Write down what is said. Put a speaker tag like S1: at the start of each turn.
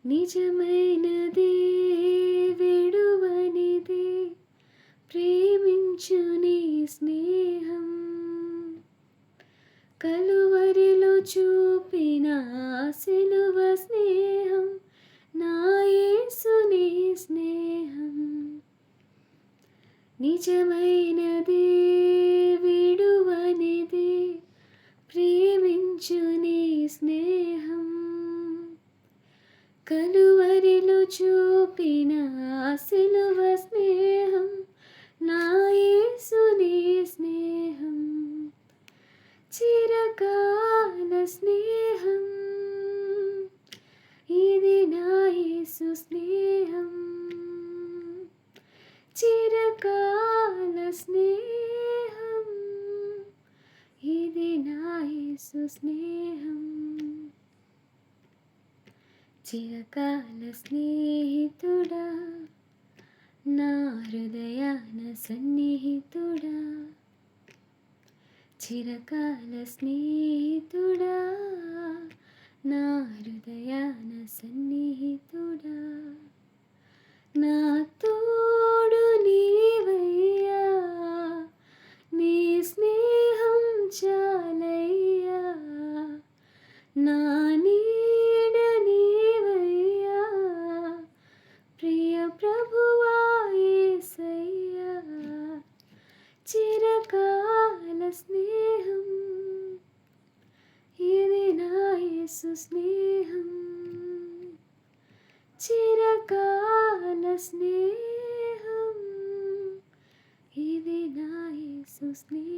S1: నిజమైనది విడువనిది ప్రేమించు నీ స్నేహం. కలువరిలో చూపిన సిలువ స్నేహం, నా యేసుని స్నేహం. నిజమైనది విడువనిది ప్రేమించు నీ స్నేహం. కలువరిలో చూపిన సిలువ స్నేహం, నా యేసుని స్నేహం. చిరకాల స్నేహం, ఇది నా యేసు స్నేహం. చిరకాల స్నేహం, ఇది నా యేసు స్నేహం. చిరకాల స్నేహితుడా, నా హృదయాన సన్నిహితుడా. చిరకాల స్నేహితుడా, నా హృదయాన సన్నిహితుడా. నా తోడు నీవయ్యా, నీ స్నేహం చాలయ్యా. నా నీడ నీవయ్యా, ప్రియ ప్రభువా యేసయ్యా. చిరకాల స్నేహం, ఇది నా యేసు స్నేహం. చిరకాల స్నేహం, ఇది నా యేసు స్నేహం.